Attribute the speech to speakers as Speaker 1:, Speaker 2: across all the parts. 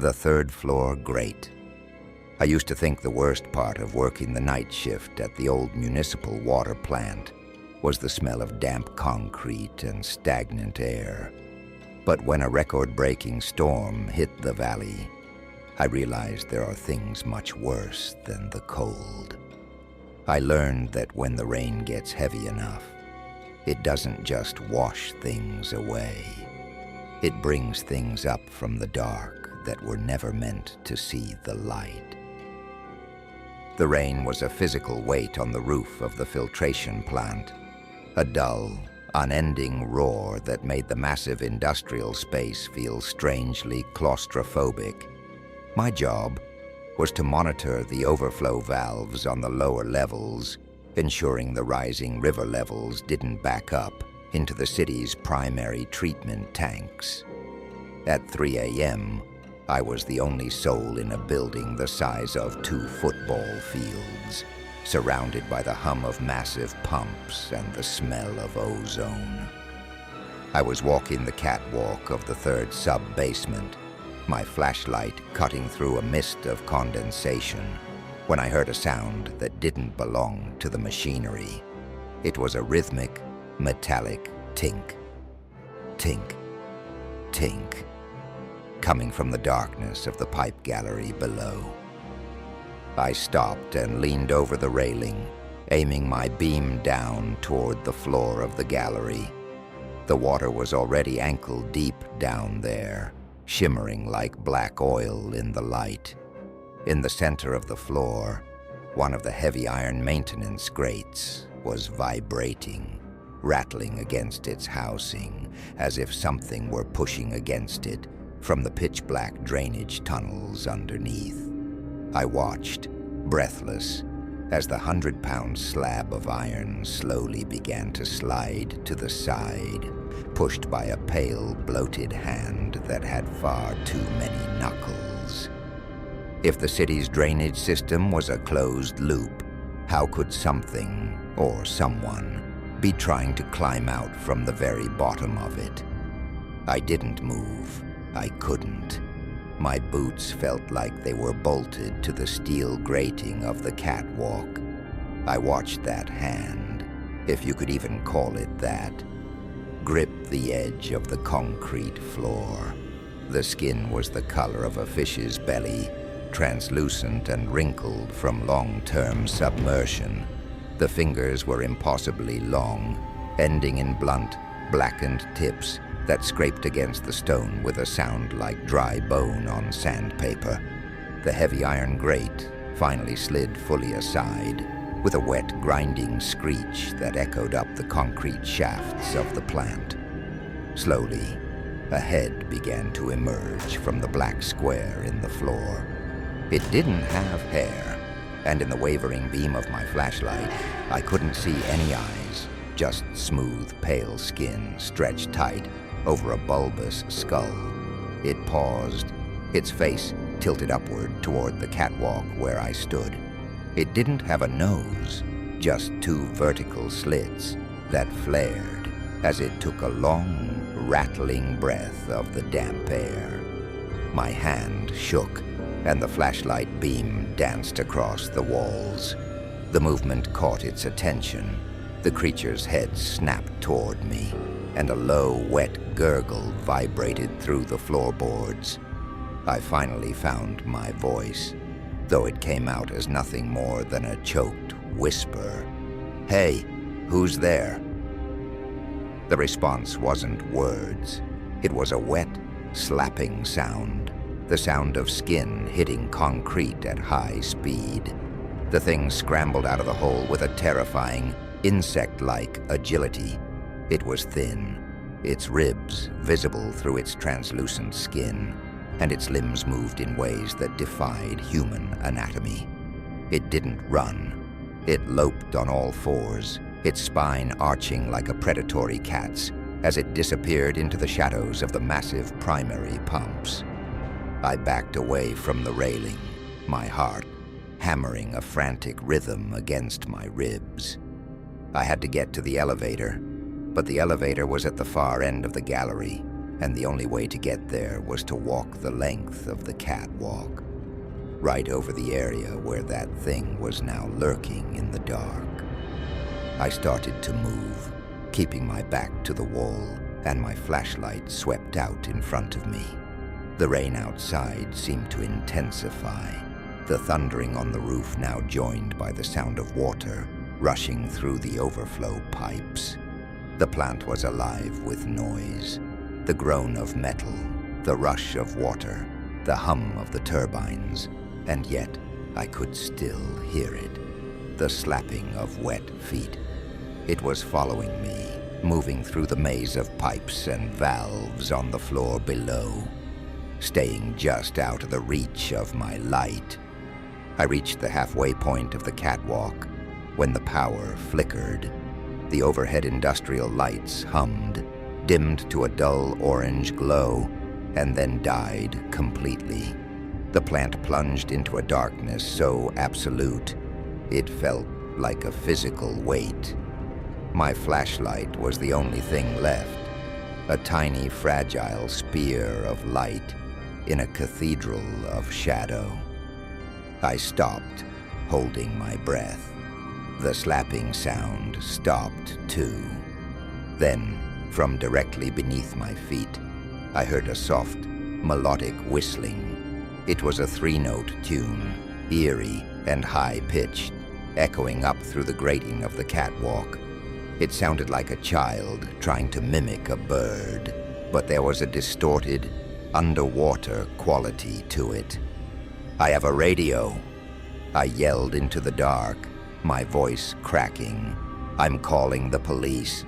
Speaker 1: The third floor grate. I used to think the worst part of working the night shift at the old municipal water plant was the smell of damp concrete and stagnant air. But when a record-breaking storm hit the valley, I realized there are things much worse than the cold. I learned that when the rain gets heavy enough, it doesn't just wash things away. It brings things up from the dark that were never meant to see the light. The rain was a physical weight on the roof of the filtration plant, a dull, unending roar that made the massive industrial space feel strangely claustrophobic. My job was to monitor the overflow valves on the lower levels, ensuring the rising river levels didn't back up into the city's primary treatment tanks. At 3 a.m., I was the only soul in a building the size of 2 football fields, surrounded by the hum of massive pumps and the smell of ozone. I was walking the catwalk of the 3rd sub-basement, my flashlight cutting through a mist of condensation, when I heard a sound that didn't belong to the machinery. It was a rhythmic, metallic tink, tink, tink, coming from the darkness of the pipe gallery below. I stopped and leaned over the railing, aiming my beam down toward the floor of the gallery. The water was already ankle-deep down there, shimmering like black oil in the light. In the center of the floor, one of the heavy iron maintenance grates was vibrating, rattling against its housing, as if something were pushing against it from the pitch-black drainage tunnels underneath. I watched, breathless, as the 100-pound slab of iron slowly began to slide to the side, pushed by a pale, bloated hand that had far too many knuckles. If the city's drainage system was a closed loop, how could something, or someone, be trying to climb out from the very bottom of it? I didn't move. I couldn't. My boots felt like they were bolted to the steel grating of the catwalk. I watched that hand, if you could even call it that, grip the edge of the concrete floor. The skin was the color of a fish's belly, translucent and wrinkled from long-term submersion. The fingers were impossibly long, ending in blunt, blackened tips that scraped against the stone with a sound like dry bone on sandpaper. The heavy iron grate finally slid fully aside, with a wet, grinding screech that echoed up the concrete shafts of the plant. Slowly, a head began to emerge from the black square in the floor. It didn't have hair, and in the wavering beam of my flashlight, I couldn't see any eyes, just smooth, pale skin stretched tight over a bulbous skull. It paused, its face tilted upward toward the catwalk where I stood. It didn't have a nose, just 2 vertical slits that flared as it took a long, rattling breath of the damp air. My hand shook, and the flashlight beam danced across the walls. The movement caught its attention. The creature's head snapped toward me, and a low, wet gurgle vibrated through the floorboards. I finally found my voice, though it came out as nothing more than a choked whisper. "Hey, who's there?" The response wasn't words. It was a wet, slapping sound, the sound of skin hitting concrete at high speed. The thing scrambled out of the hole with a terrifying, insect-like agility. It was thin, its ribs visible through its translucent skin, and its limbs moved in ways that defied human anatomy. It didn't run. It loped on all fours, its spine arching like a predatory cat's as it disappeared into the shadows of the massive primary pumps. I backed away from the railing, my heart hammering a frantic rhythm against my ribs. I had to get to the elevator, but the elevator was at the far end of the gallery, and the only way to get there was to walk the length of the catwalk, right over the area where that thing was now lurking in the dark. I started to move, keeping my back to the wall, and my flashlight swept out in front of me. The rain outside seemed to intensify, the thundering on the roof now joined by the sound of water rushing through the overflow pipes. The plant was alive with noise, the groan of metal, the rush of water, the hum of the turbines, and yet I could still hear it, the slapping of wet feet. It was following me, moving through the maze of pipes and valves on the floor below, staying just out of the reach of my light. I reached the halfway point of the catwalk when the power flickered. The overhead industrial lights hummed, dimmed to a dull orange glow, and then died completely. The plant plunged into a darkness so absolute, it felt like a physical weight. My flashlight was the only thing left, a tiny, fragile spear of light in a cathedral of shadow. I stopped, holding my breath. The slapping sound stopped too. Then, from directly beneath my feet, I heard a soft, melodic whistling. It was a 3-note tune, eerie and high-pitched, echoing up through the grating of the catwalk. It sounded like a child trying to mimic a bird, but there was a distorted, underwater quality to it. "I have a radio," I yelled into the dark, my voice cracking. "I'm calling the police."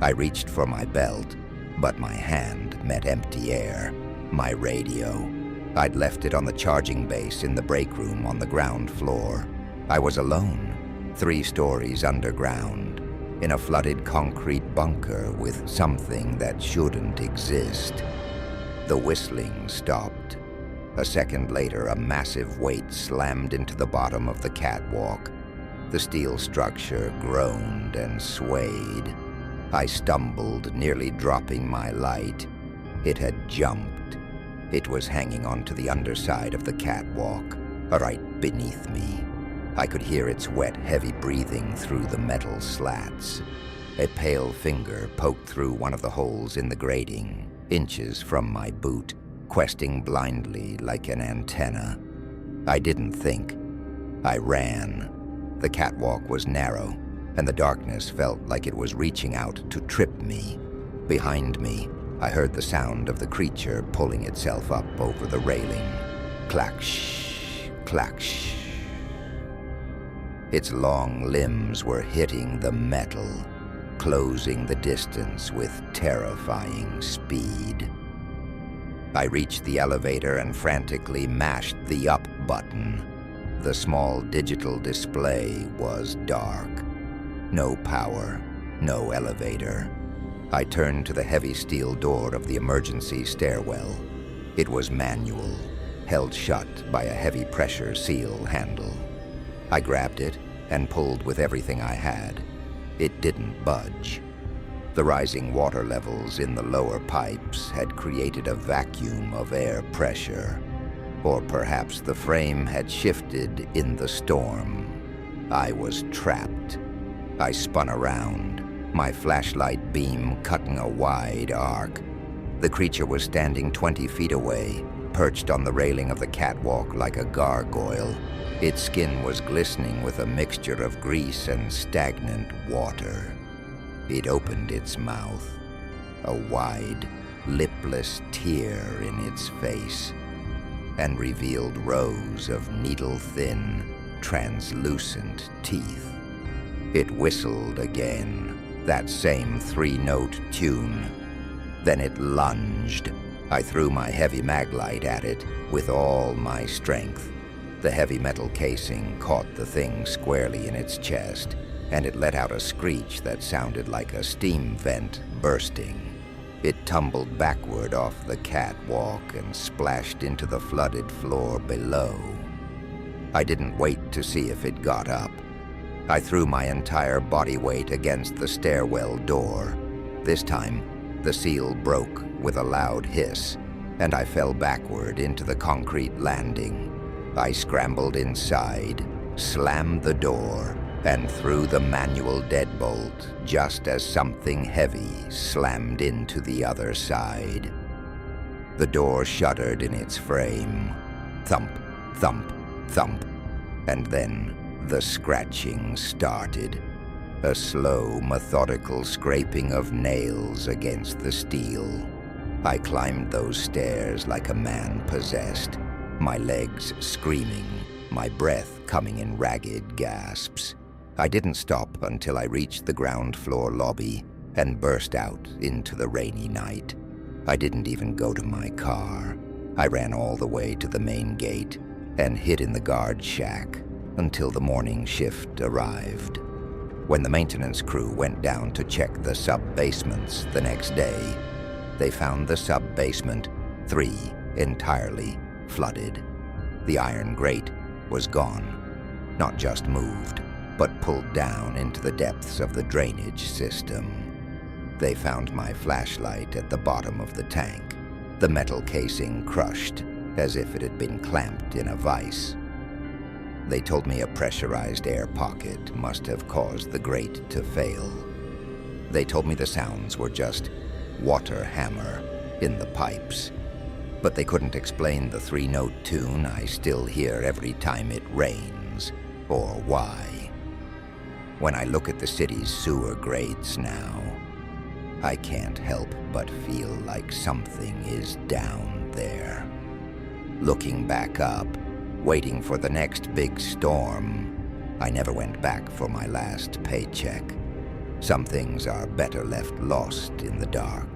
Speaker 1: I reached for my belt, but my hand met empty air. My radio. I'd left it on the charging base in the break room on the ground floor. I was alone, 3 stories underground, in a flooded concrete bunker with something that shouldn't exist. The whistling stopped. A second later, a massive weight slammed into the bottom of the catwalk. The steel structure groaned and swayed. I stumbled, nearly dropping my light. It had jumped. It was hanging onto the underside of the catwalk, right beneath me. I could hear its wet, heavy breathing through the metal slats. A pale finger poked through one of the holes in the grating, inches from my boot, questing blindly like an antenna. I didn't think. I ran. The catwalk was narrow, and the darkness felt like it was reaching out to trip me. Behind me, I heard the sound of the creature pulling itself up over the railing. Clack-shh, clack-shh. Its long limbs were hitting the metal, closing the distance with terrifying speed. I reached the elevator and frantically mashed the up button. The small digital display was dark. No power, no elevator. I turned to the heavy steel door of the emergency stairwell. It was manual, held shut by a heavy pressure seal handle. I grabbed it and pulled with everything I had. It didn't budge. The rising water levels in the lower pipes had created a vacuum of air pressure. Or perhaps the frame had shifted in the storm. I was trapped. I spun around, my flashlight beam cutting a wide arc. The creature was standing 20 feet away, perched on the railing of the catwalk like a gargoyle. Its skin was glistening with a mixture of grease and stagnant water. It opened its mouth, a wide, lipless tear in its face, and revealed rows of needle-thin, translucent teeth. It whistled again, that same 3-note tune. Then it lunged. I threw my heavy maglite at it with all my strength. The heavy metal casing caught the thing squarely in its chest, and it let out a screech that sounded like a steam vent bursting. It tumbled backward off the catwalk and splashed into the flooded floor below. I didn't wait to see if it got up. I threw my entire body weight against the stairwell door. This time, the seal broke with a loud hiss, and I fell backward into the concrete landing. I scrambled inside, slammed the door, and threw the manual deadbolt just as something heavy slammed into the other side. The door shuddered in its frame. Thump, thump, thump. And then the scratching started. A slow, methodical scraping of nails against the steel. I climbed those stairs like a man possessed, my legs screaming, my breath coming in ragged gasps. I didn't stop until I reached the ground floor lobby and burst out into the rainy night. I didn't even go to my car. I ran all the way to the main gate and hid in the guard shack until the morning shift arrived. When the maintenance crew went down to check the sub-basements the next day, they found the sub-basement, 3, entirely flooded. The iron grate was gone, not just moved, but pulled down into the depths of the drainage system. They found my flashlight at the bottom of the tank, the metal casing crushed as if it had been clamped in a vise. They told me a pressurized air pocket must have caused the grate to fail. They told me the sounds were just water hammer in the pipes, but they couldn't explain the 3-note tune I still hear every time it rains, or why. When I look at the city's sewer grates now, I can't help but feel like something is down there. Looking back up, waiting for the next big storm, I never went back for my last paycheck. Some things are better left lost in the dark.